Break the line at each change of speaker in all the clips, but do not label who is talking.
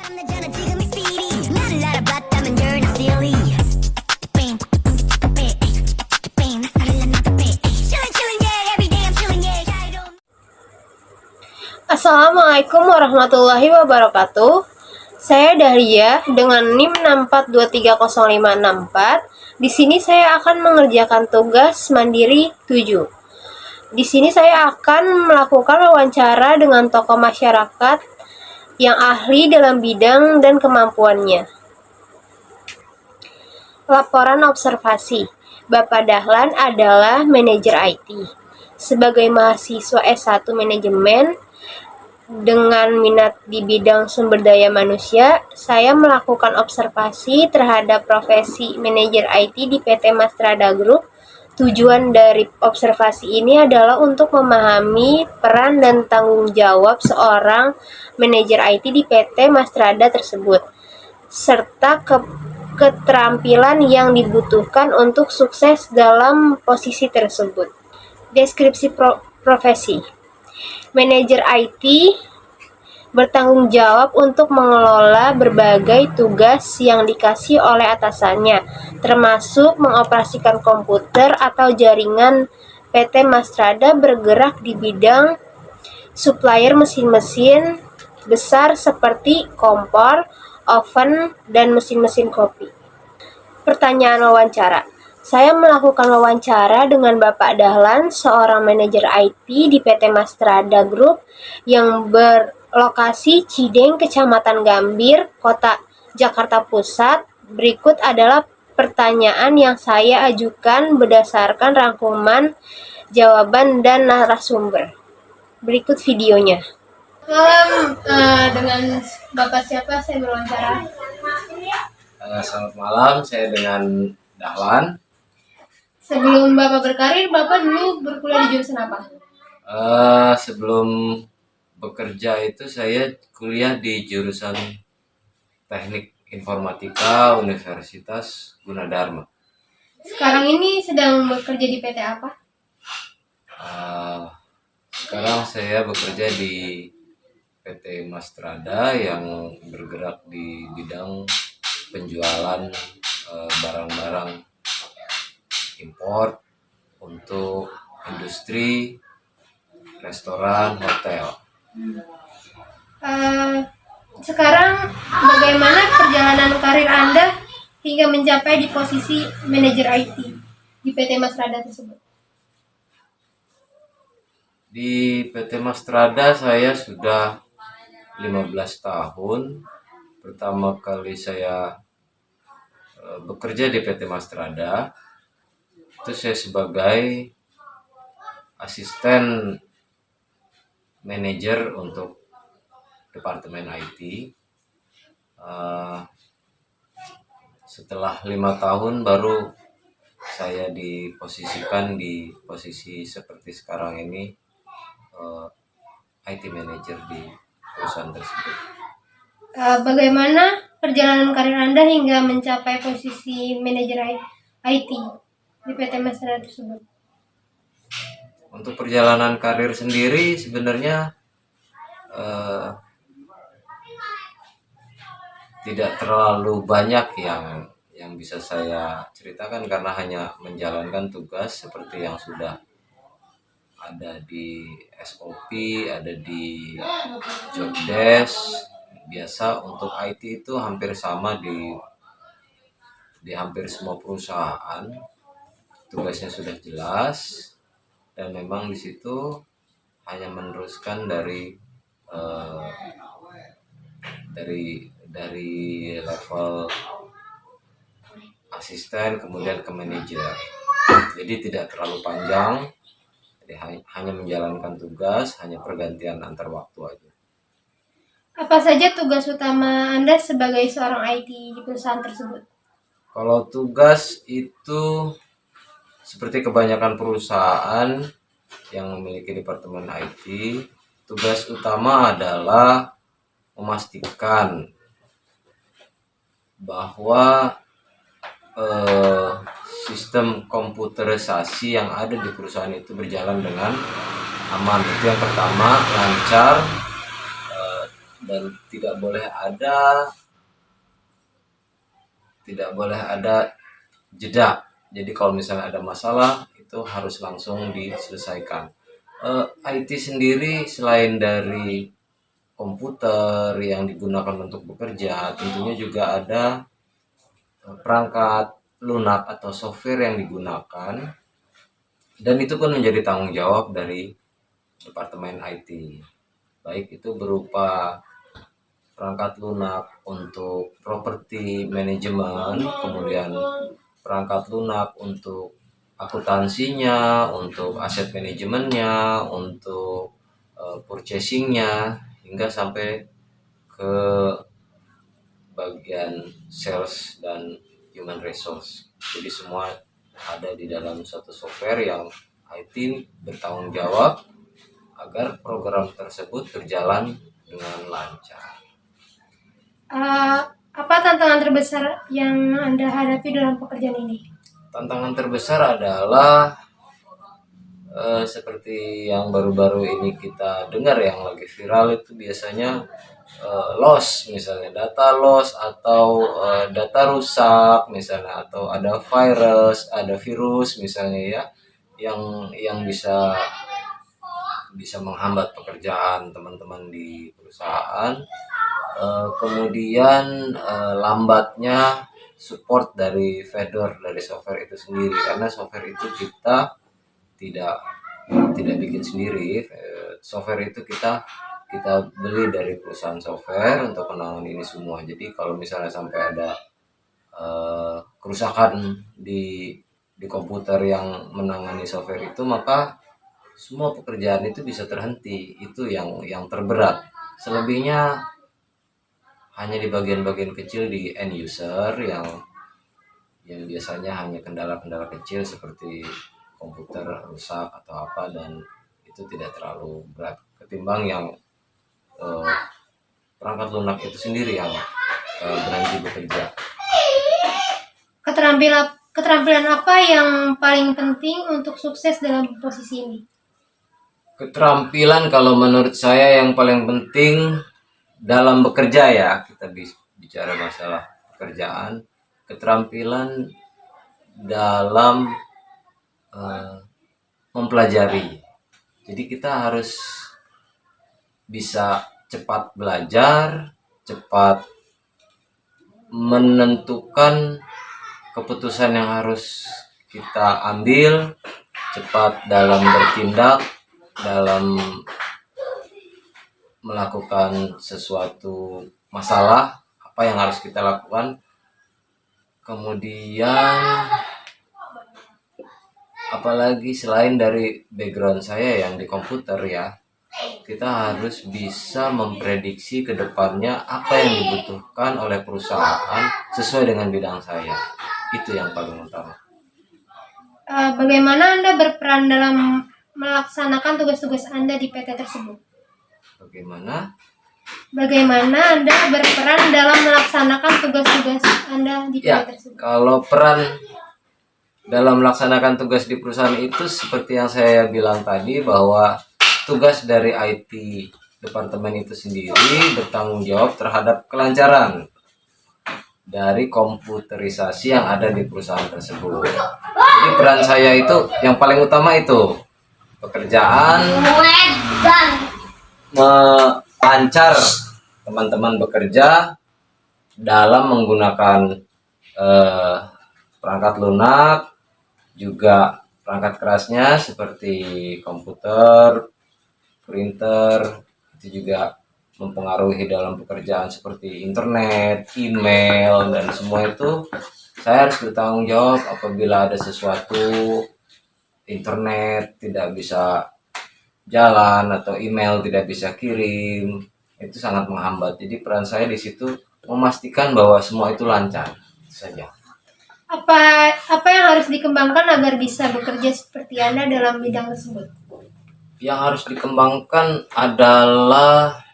Assalamualaikum warahmatullahi wabarakatuh. Saya Dahlia dengan NIM 64230564. Di sini saya akan mengerjakan tugas mandiri 7. Di sini saya akan melakukan wawancara dengan tokoh masyarakat yang ahli dalam bidang dan kemampuannya. Laporan observasi. Bapak Dahlan adalah manajer IT. Sebagai mahasiswa S1 Manajemen dengan minat di bidang sumber daya manusia, saya melakukan observasi terhadap profesi manajer IT di PT Mastrada Group. Tujuan dari observasi ini adalah untuk memahami peran dan tanggung jawab seorang manajer IT di PT Mastrada tersebut, serta keterampilan yang dibutuhkan untuk sukses dalam posisi tersebut. Deskripsi profesi. Manajer IT bertanggung jawab untuk mengelola berbagai tugas yang dikasih oleh atasannya, termasuk mengoperasikan komputer atau jaringan. PT Mastrada bergerak di bidang supplier mesin-mesin besar seperti kompor, oven, dan mesin-mesin kopi. Pertanyaan wawancara. Saya melakukan wawancara dengan Bapak Dahlan, seorang manajer IT di PT Mastrada Group yang berlokasi Cideng, Kecamatan Gambir, Kota Jakarta Pusat. Berikut adalah pertanyaan yang saya ajukan berdasarkan rangkuman jawaban dan narasumber. Berikut videonya. Dengan Bapak siapa saya berwawancara?
Selamat malam, saya dengan Dahlan.
Sebelum Bapak berkarir, Bapak dulu berkuliah di jurusan apa?
Sebelum bekerja itu saya kuliah di jurusan Teknik Informatika Universitas Gunadarma.
Sekarang ini sedang bekerja di PT apa?
Sekarang saya bekerja di PT Mastrada yang bergerak di bidang penjualan barang-barang impor untuk industri, restoran, hotel.
Sekarang bagaimana perjalanan karir Anda hingga mencapai di posisi manajer IT di PT Mastrada tersebut?
Di PT Mastrada saya sudah 15 tahun. Pertama kali saya bekerja di PT Mastrada itu saya sebagai asisten manajer untuk departemen IT. Setelah 5 tahun baru saya diposisikan di posisi seperti sekarang ini, IT manager di perusahaan tersebut.
Bagaimana perjalanan karir Anda hingga mencapai posisi manajer IT di PT Mastrada tersebut?
Untuk perjalanan karir sendiri sebenarnya tidak terlalu banyak yang bisa saya ceritakan karena hanya menjalankan tugas seperti yang sudah ada di SOP, ada di job desk. Biasa untuk IT itu hampir sama di hampir semua perusahaan. Tugasnya sudah jelas dan memang di situ hanya meneruskan dari level asisten kemudian ke manajer. Jadi tidak terlalu panjang. Jadi hanya menjalankan tugas, hanya pergantian antar waktu aja.
Apa saja tugas utama Anda sebagai seorang IT di perusahaan tersebut?
Kalau tugas itu seperti kebanyakan perusahaan yang memiliki departemen IT, tugas utama adalah memastikan bahwa sistem komputerisasi yang ada di perusahaan itu berjalan dengan aman. Itu yang pertama, lancar dan tidak boleh ada jeda. Jadi kalau misalnya ada masalah itu harus langsung diselesaikan. IT sendiri selain dari komputer yang digunakan untuk bekerja, tentunya juga ada perangkat lunak atau software yang digunakan, dan itu pun menjadi tanggung jawab dari Departemen IT. Baik itu berupa perangkat lunak untuk properti manajemen, kemudian perangkat lunak untuk akuntansinya, untuk aset manajemennya, untuk purchasingnya, hingga sampai ke bagian sales dan human resource. Jadi semua ada di dalam satu software yang IT bertanggung jawab agar program tersebut berjalan dengan lancar.
Apa tantangan terbesar yang Anda hadapi dalam pekerjaan ini?
Tantangan terbesar adalah seperti yang baru-baru ini kita dengar yang lagi viral itu biasanya loss, misalnya data loss atau data rusak misalnya, atau ada virus misalnya ya, yang bisa menghambat pekerjaan teman-teman di perusahaan. Kemudian lambatnya support dari vendor dari software itu sendiri, karena software itu kita tidak bikin sendiri. Software itu kita beli dari perusahaan software untuk menangani ini semua. Jadi kalau misalnya sampai ada kerusakan di komputer yang menangani software itu, maka semua pekerjaan itu bisa terhenti. Itu yang terberat. Selebihnya hanya di bagian-bagian kecil di end user yang biasanya hanya kendala-kendala kecil seperti komputer rusak atau apa, dan itu tidak terlalu berat ketimbang yang perangkat lunak itu sendiri yang berhenti bekerja.
Keterampilan apa yang paling penting untuk sukses dalam posisi ini?
Keterampilan kalau menurut saya yang paling penting dalam bekerja ya, kita bicara masalah pekerjaan, keterampilan dalam mempelajari. Jadi kita harus bisa cepat belajar, cepat menentukan keputusan yang harus kita ambil, cepat dalam bertindak, dalam melakukan sesuatu masalah, apa yang harus kita lakukan. Kemudian apalagi selain dari background saya yang di komputer ya, kita harus bisa memprediksi ke depannya apa yang dibutuhkan oleh perusahaan sesuai dengan bidang saya. Itu yang paling utama.
Bagaimana Anda berperan dalam melaksanakan tugas-tugas Anda di PT tersebut? Bagaimana Anda berperan dalam melaksanakan tugas-tugas Anda di PT tersebut?
Kalau peran dalam melaksanakan tugas di perusahaan itu seperti yang saya bilang tadi, bahwa tugas dari IT departemen itu sendiri bertanggung jawab terhadap kelancaran dari komputerisasi yang ada di perusahaan tersebut. Jadi peran saya itu yang paling utama itu pekerjaan lancar, teman-teman bekerja dalam menggunakan perangkat lunak, juga perangkat kerasnya seperti komputer, printer. Itu juga mempengaruhi dalam pekerjaan seperti internet, email, dan semua itu saya harus bertanggung jawab apabila ada sesuatu internet tidak bisa jalan atau email tidak bisa kirim, itu sangat menghambat. Jadi peran saya di situ memastikan bahwa semua itu lancar. Itu saja.
Apa yang harus dikembangkan agar bisa bekerja seperti Anda dalam bidang tersebut?
Yang harus dikembangkan adalah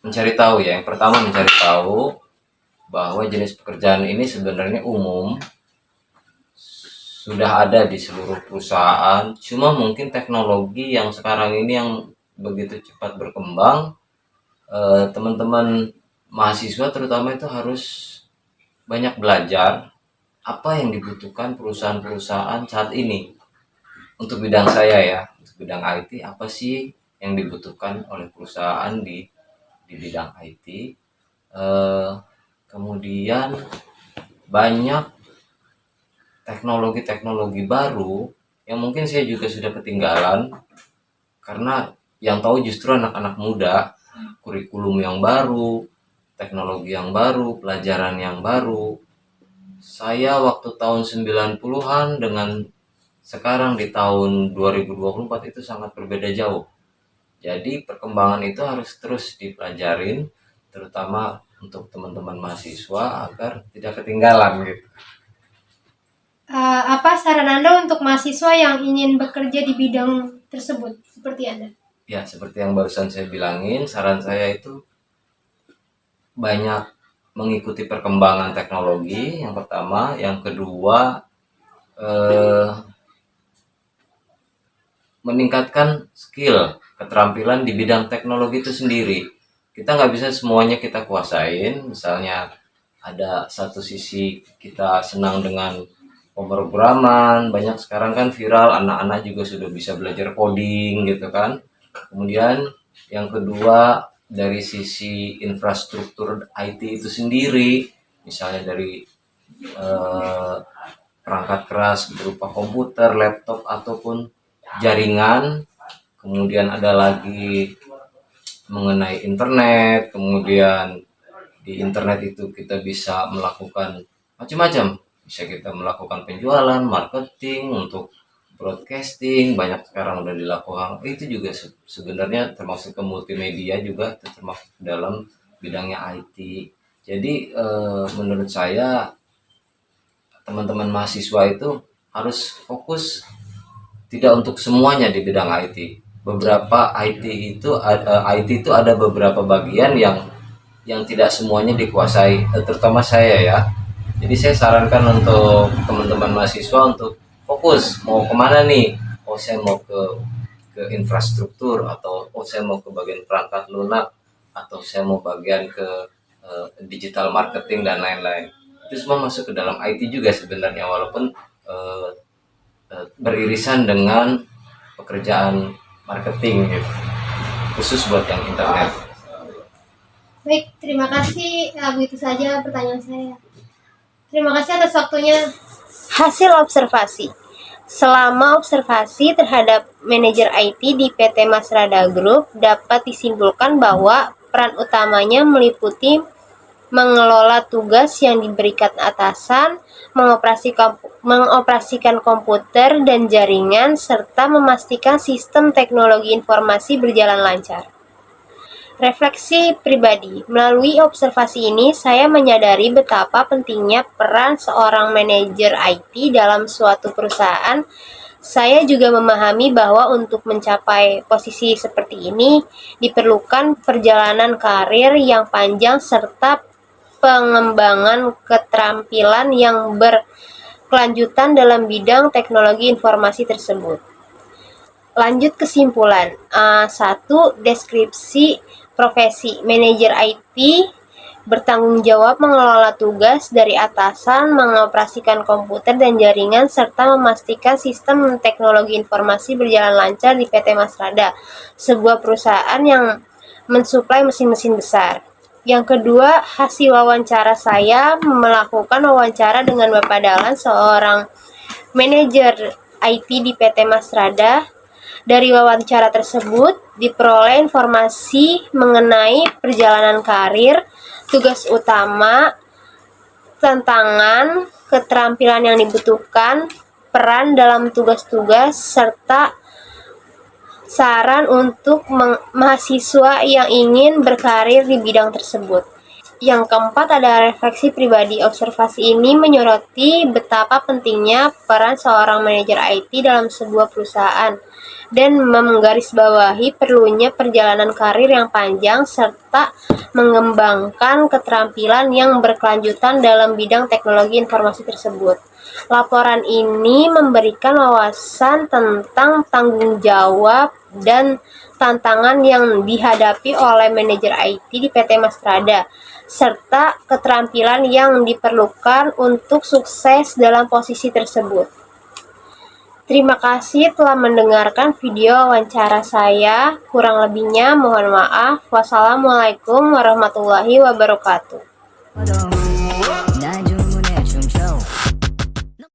mencari tahu ya. Yang pertama mencari tahu bahwa jenis pekerjaan ini sebenarnya umum, sudah ada di seluruh perusahaan. Cuma mungkin teknologi yang sekarang ini yang begitu cepat berkembang, teman-teman mahasiswa terutama itu harus banyak belajar apa yang dibutuhkan perusahaan-perusahaan saat ini. Untuk bidang saya ya, untuk bidang IT, apa sih yang dibutuhkan oleh perusahaan di bidang IT. Eh, Kemudian banyak teknologi-teknologi baru yang mungkin saya juga sudah ketinggalan, karena yang tahu justru anak-anak muda, kurikulum yang baru, teknologi yang baru, pelajaran yang baru. Saya waktu tahun 90-an dengan sekarang di tahun 2024 itu sangat berbeda jauh. Jadi perkembangan itu harus terus dipelajarin, terutama untuk teman-teman mahasiswa agar tidak ketinggalan gitu.
Apa saran Anda untuk mahasiswa yang ingin bekerja di bidang tersebut seperti Anda?
Ya, seperti yang barusan saya bilangin, saran saya itu banyak mengikuti perkembangan teknologi, yang pertama. Yang kedua, meningkatkan skill, keterampilan di bidang teknologi itu sendiri. Kita nggak bisa semuanya kita kuasain. Misalnya ada satu sisi kita senang dengan pemrograman, banyak sekarang kan viral, anak-anak juga sudah bisa belajar coding gitu kan. Kemudian yang kedua, dari sisi infrastruktur IT itu sendiri, misalnya dari perangkat keras berupa komputer, laptop, ataupun jaringan. Kemudian ada lagi mengenai internet, kemudian di internet itu kita bisa melakukan macam-macam. Bisa kita melakukan penjualan, marketing, untuk broadcasting, banyak sekarang udah dilakukan. Itu juga sebenarnya termasuk ke multimedia juga, termasuk dalam bidangnya IT. Jadi menurut saya teman-teman mahasiswa itu harus fokus tidak untuk semuanya di bidang IT. Beberapa IT itu ada beberapa bagian yang tidak semuanya dikuasai, terutama saya ya. Jadi saya sarankan untuk teman-teman mahasiswa untuk fokus mau kemana nih. Oh, saya mau ke infrastruktur, atau oh saya mau ke bagian perangkat lunak, atau saya mau bagian ke digital marketing dan lain-lain. Itu semua masuk ke dalam IT juga sebenarnya, walaupun beririsan dengan pekerjaan marketing gitu, khusus buat yang internet.
Baik, terima kasih. Begitu saja pertanyaan saya. Terima kasih atas waktunya. Hasil observasi. Selama observasi terhadap manajer IT di PT Masrada Group, dapat disimpulkan bahwa peran utamanya meliputi mengelola tugas yang diberikan atasan, mengoperasikan komputer dan jaringan, serta memastikan sistem teknologi informasi berjalan lancar. Refleksi pribadi. Melalui observasi ini, saya menyadari betapa pentingnya peran seorang manajer IT dalam suatu perusahaan. Saya juga memahami bahwa untuk mencapai posisi seperti ini, diperlukan perjalanan karir yang panjang serta pengembangan keterampilan yang berkelanjutan dalam bidang teknologi informasi tersebut. Lanjut kesimpulan. 1. Deskripsi profesi. Manajer IT bertanggung jawab mengelola tugas dari atasan, mengoperasikan komputer dan jaringan, serta memastikan sistem teknologi informasi berjalan lancar di PT Masrada, sebuah perusahaan yang mensuplai mesin-mesin besar. Yang kedua, hasil wawancara saya melakukan wawancara dengan Bapak Dahlan, seorang manajer IT di PT Masrada. Dari wawancara tersebut diperoleh informasi mengenai perjalanan karir, tugas utama, tantangan, keterampilan yang dibutuhkan, peran dalam tugas-tugas, serta saran untuk mahasiswa yang ingin berkarir di bidang tersebut. Yang keempat ada refleksi pribadi. Observasi ini menyoroti betapa pentingnya peran seorang manajer IT dalam sebuah perusahaan dan menggarisbawahi perlunya perjalanan karir yang panjang serta mengembangkan keterampilan yang berkelanjutan dalam bidang teknologi informasi tersebut. Laporan ini memberikan wawasan tentang tanggung jawab dan tantangan yang dihadapi oleh manajer IT di PT Mastrada, serta keterampilan yang diperlukan untuk sukses dalam posisi tersebut. Terima kasih telah mendengarkan video wawancara saya. Kurang lebihnya mohon maaf. Wassalamualaikum warahmatullahi wabarakatuh.